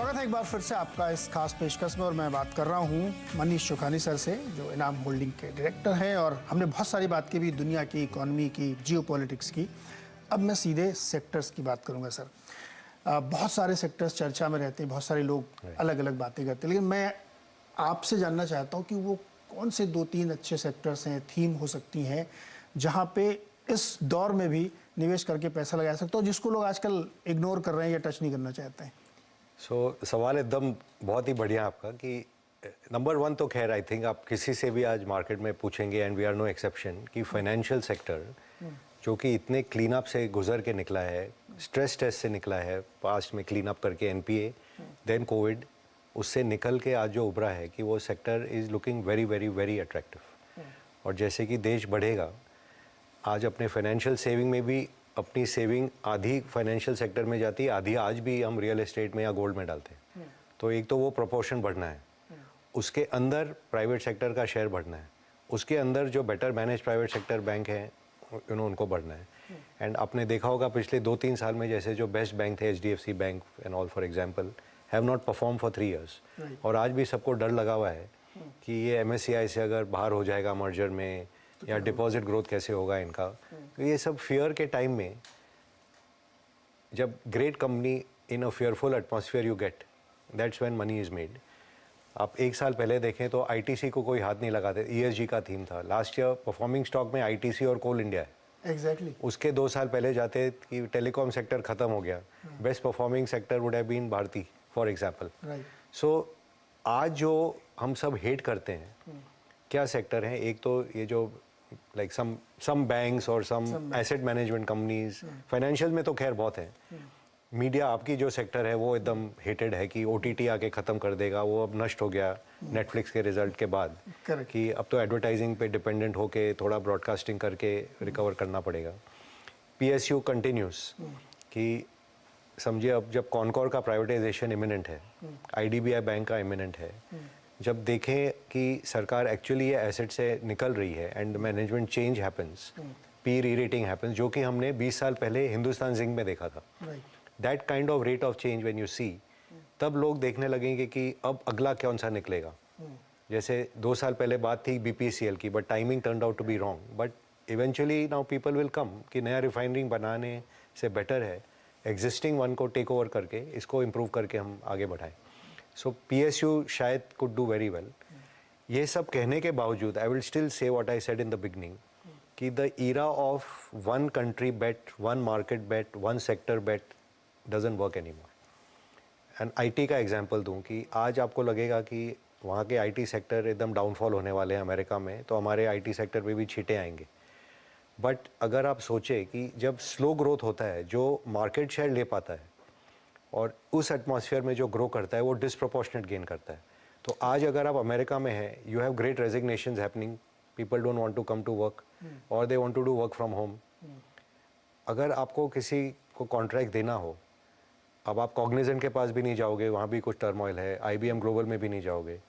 स्वागत है एक बार फिर से आपका इस खास पेशकश में और मैं बात कर रहा हूं मनीष चोखानी सर से जो इनाम होल्डिंग के डायरेक्टर हैं और हमने बहुत सारी बात की भी दुनिया की इकोनॉमी की जियोपॉलिटिक्स की। अब मैं सीधे सेक्टर्स की बात करूंगा सर। बहुत सारे सेक्टर्स चर्चा में रहते हैं, बहुत सारे लोग अलग अलग बातें करते हैं, लेकिन मैं आपसे जानना चाहता हूँ कि वो कौन से 2-3 अच्छे सेक्टर्स हैं, थीम हो सकती हैं जहाँ पे इस दौर में भी निवेश करके पैसा लगा सकते हो जिसको लोग आजकल इग्नोर कर रहे हैं या टच नहीं करना चाहते हैं। सवाल एकदम बहुत ही बढ़िया आपका कि नंबर 1 तो खैर आई थिंक आप किसी से भी आज मार्केट में पूछेंगे and we are no exception कि फाइनेंशियल सेक्टर जो कि इतने क्लीन अप से गुजर के निकला है, स्ट्रेस टेस्ट से निकला है, पास्ट में क्लीन अप करके एनपीए देन कोविड, उससे निकल के आज जो उभरा है कि वो sector is looking very very very attractive. और जैसे कि देश बढ़ेगा, आज अपने फाइनेंशियल सेविंग में भी अपनी सेविंग आधी फाइनेंशियल सेक्टर में जाती है, आधी आज भी हम रियल एस्टेट में या गोल्ड में डालते हैं। तो एक तो वो प्रोपोर्शन बढ़ना है, उसके अंदर प्राइवेट सेक्टर का शेयर बढ़ना है, उसके अंदर जो better manage private sector bank हैं उनको बढ़ना है। एंड आपने देखा होगा पिछले 2-3 साल में जैसे जो बेस्ट बैंक थे HDFC bank and all for example have not perform for 3 years। और आज भी सबको डर लगा हुआ है कि ये MSCI से अगर बाहर हो जाएगा मर्जर में या डिपॉजिट ग्रोथ कैसे होगा इनका। तो ये सब फियर के टाइम में जब great company in a fearful atmosphere you get, that's when money is made. आप 1 साल पहले देखें तो ITC को कोई हाथ नहीं लगाते, ESG का थीम था। लास्ट ईयर परफॉर्मिंग स्टॉक में ITC और कोल इंडिया है। एग्जैक्टली। उसके 2 साल पहले जाते कि टेलीकॉम सेक्टर खत्म हो गया, best performing sector would have been Bharti for example. So आज जो हम सब हेट करते हैं क्या सेक्टर हैं, एक तो ये जो लाइक सम बैंक्स और सम एसेट मैनेजमेंट कंपनीज, फाइनेंशियल में तो खैर बहुत है। मीडिया आपकी जो सेक्टर है वो एकदम हेटेड है कि OTT आके ख़त्म कर देगा, वो अब नष्ट हो गया नेटफ्लिक्स के रिजल्ट के बाद कि अब तो एडवर्टाइजिंग पे डिपेंडेंट होके थोड़ा ब्रॉडकास्टिंग करके रिकवर करना पड़ेगा। PSU कंटिन्यूस कि समझिए अब जब कॉनकॉर का प्राइवेटाइजेशन इमिनेंट है, IDBI बैंक का इमिनेंट है, जब देखें कि सरकार एक्चुअली ये एसेट से निकल रही है and management change happens, P री रेटिंग हैपन्स, जो कि हमने 20 साल पहले हिंदुस्तान जिंक में देखा था। That kind of rate of change when you see, तब लोग देखने लगेंगे कि अब अगला कौन सा निकलेगा। जैसे 2 साल पहले बात थी BPCL की, but timing turned out to be wrong, but eventually now people will come कि नया रिफाइनरी बनाने से बेटर है एग्जिस्टिंग वन को टेक ओवर करके इसको इम्प्रूव करके हम आगे बढ़ाएं। सो PSU शायद कुड डू वेरी वेल। ये सब कहने के बावजूद I will still say what I said in the beginning कि the era of one country bet, one market bet, one sector bat doesn't work anymore. And IT का example दूं कि आज आपको लगेगा कि वहाँ के IT सेक्टर एकदम डाउनफॉल होने वाले हैं अमेरिका में, तो हमारे IT सेक्टर पे भी छींटे आएंगे। बट अगर आप सोचें कि जब स्लो ग्रोथ होता है, जो मार्केट शेयर ले पाता है और उस एटमॉस्फेयर में जो ग्रो करता है वो डिसप्रोपोर्शनेट गेन करता है। तो आज अगर आप अमेरिका में हैं, you have great resignations happening, people don't want to come to work और they want to do work from home. अगर आपको किसी को कॉन्ट्रैक्ट देना हो, अब आप कॉग्निजेंट के पास भी नहीं जाओगे, वहाँ भी कुछ टर्मोइल है, IBM ग्लोबल में भी नहीं जाओगे।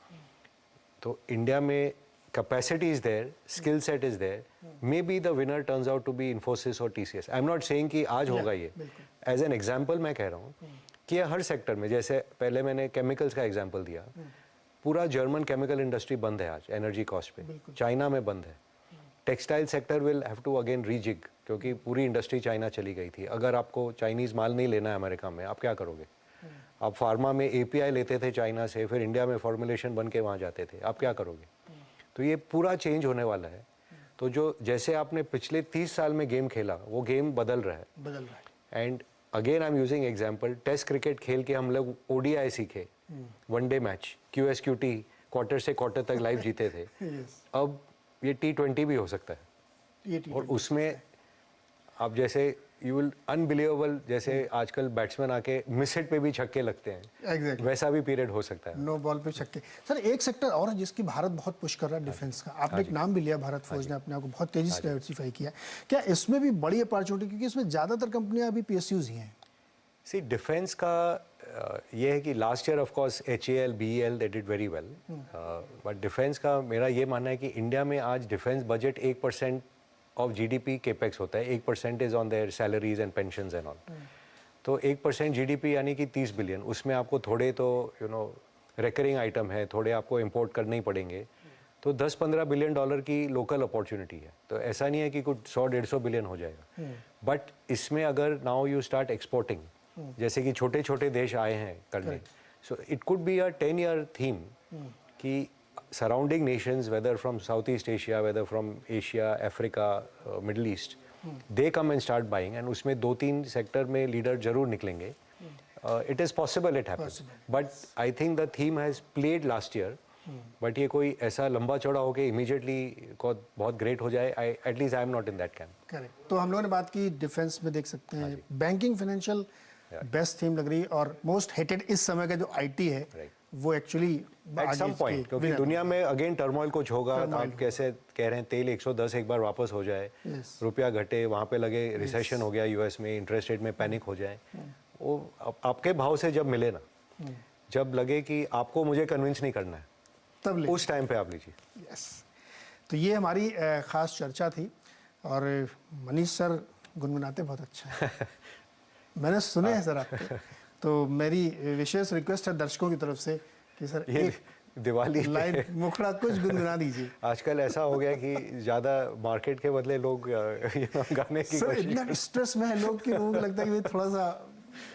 तो इंडिया में capacity is there, skill set is there, may be the winner turns out to be Infosys और TCS। I am not saying कि आज होगा ये, एज एन एग्जाम्पल मैं कह रहा हूँ कि हर सेक्टर में, जैसे पहले मैंने केमिकल्स का एग्जाम्पल दिया, पूरा जर्मन केमिकल इंडस्ट्री बंद है आज एनर्जी कॉस्ट पे, चाइना में बंद है। Textile sector will have to again rejig, क्योंकि पूरी इंडस्ट्री चाइना चली गई थी। अगर आपको चाइनीज़ माल नहीं लेना है अमेरिका में, आप क्या करोगे? आप फार्मा में API लेते थे चाइना से, फिर इंडिया में फॉर्मुलेशन बन के वहाँ जाते थे, आप क्या करोगे? तो ये पूरा चेंज होने वाला है। तो जो जैसे आपने पिछले 30 साल में गेम खेला, वो गेम बदल रहा है। And again I am using example, test cricket खेल के हम लोग ODI सीखे, वनडे मैच, QSQT क्वार्टर से क्वार्टर तक लाइव जीते थे। अब ये T20 भी हो सकता है, और उसमें आप जैसे यू विल अनबिलीवेबल, जैसे आजकल बैट्समैन आके मिस हिट पे भी छक्के लगते हैं, वैसा भी पीरियड हो सकता है। नो बॉल पे छक्के। सर एक सेक्टर और है जिसकी भारत बहुत पुश कर रहा है, डिफेंस का। आपने एक नाम भी लिया, भारत फौज ने अपने आप को बहुत तेजी से डाइवर्सिफाई किया। क्या इसमें भी बड़ी अपॉर्चुनिटी, क्योंकि इसमें ज़्यादातर कंपनियां अभी PSUs ही हैं? सी डिफेंस का ये है कि last year of course HAL BEL they did very well, but defence का मेरा ये मानना है कि इंडिया में आज defence budget 1% of GDP capex होता है, 1% is on their salaries and pensions and all. तो 1% जीडीपी यानी कि 30 बिलियन, उसमें आपको थोड़े तो रिकरिंग आइटम है, थोड़े आपको इंपोर्ट करने ही पड़ेंगे, तो 10-15 बिलियन डॉलर की लोकल अपॉर्चुनिटी है। तो ऐसा नहीं है कि कुछ 100-150 बिलियन हो जाएगा, बट इसमें अगर नाउ यू स्टार्ट एक्सपोर्टिंग, जैसे कि छोटे छोटे देश आए हैं करने, so it could be a 10-year theme कि surrounding nations, whether from South East Asia, whether from Asia, Africa, Middle East, they come and start buying, and उसमें 2-3 सेक्टर में लीडर जरूर निकलेंगे. It is possible it happens, but I think the theme has played last year. But ये कोई ऐसा लंबा चौड़ा हो के इमीडिएटली बहुत ग्रेट हो जाए, at least I am not in that camp. Correct. तो हम लोगों ने बात की डिफेंस में, देख सकते हैं बैंकिंग फाइनेंशियल बेस्ट थीम लग रही है, और मोस्ट हेटेड इस समय का जो आईटी है वो एक्चुअली एट सम पॉइंट, क्योंकि दुनिया में अगेन टर्मोइल कुछ होगा. आप कैसे कह रहे हैं तेल 110 एक बार वापस हो जाए, रुपया घटे, वहाँ पे लगे रिसेशन हो गया यूएस में, इंटरेस्ट रेट में पैनिक हो जाए, वो आपके भाव से जब मिले ना, जब लगे कि आपको मुझे कन्विंस नहीं करना है, तब उस टाइम पे आप लीजिए. यस. तो ये हमारी खास चर्चा थी, और मनीष सर गुनगुनाते बहुत अच्छा है. मैंने सुने हैं सर आपके, तो मेरी विशेष रिक्वेस्ट है दर्शकों की तरफ से कि सर एक दिवाली लाइन मुखड़ा कुछ गुनगुना दीजिए. आजकल ऐसा हो गया कि ज़्यादा मार्केट के बदले लोग गाने की सर इतना स्ट्रेस में है लोग कि लोगों को लगता है कि थोड़ा सा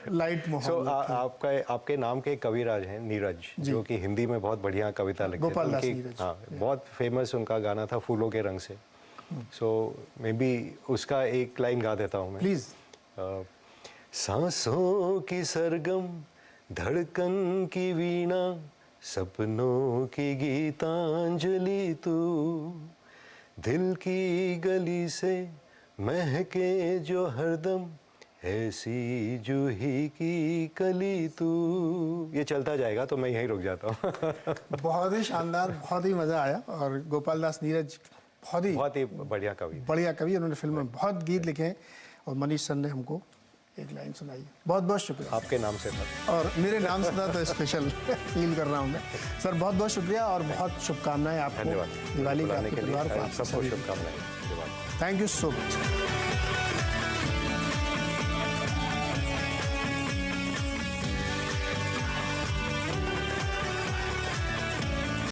लाइट माहौल. आपके नाम के कविराज हैं नीरज, जो कि हिंदी में बहुत बढ़िया कविता लिखते हैं. गोपाल दास नीरज. हाँ, बहुत फेमस उनका गाना था फूलों के रंग से. सो मे बी उसका एक लाइन गा देता हूँ मैं. प्लीज. सांसों की सरगम, धड़कन की वीणा, सपनों की गीतांजलि तू, दिल की गली से महके जो हरदम, ऐसी जूही की कली तू. ये चलता जाएगा तो मैं यहीं रुक जाता हूँ. बहुत ही शानदार, बहुत ही मज़ा आया. और गोपाल दास नीरज बहुत ही बढ़िया कवि, उन्होंने फिल्म में बहुत गीत लिखे हैं, और मनीष सर ने हमको एक लाइन सुनाई. बहुत बहुत शुक्रिया. आपके नाम से था और मेरे नाम से था तो स्पेशल फील कर रहा हूँ मैं. सर बहुत बहुत शुक्रिया, और बहुत शुभकामनाएं आपको. धन्यवाद. दिवाली के आपके परिवार को, सबको शुभकामनाएं. Thank you so much.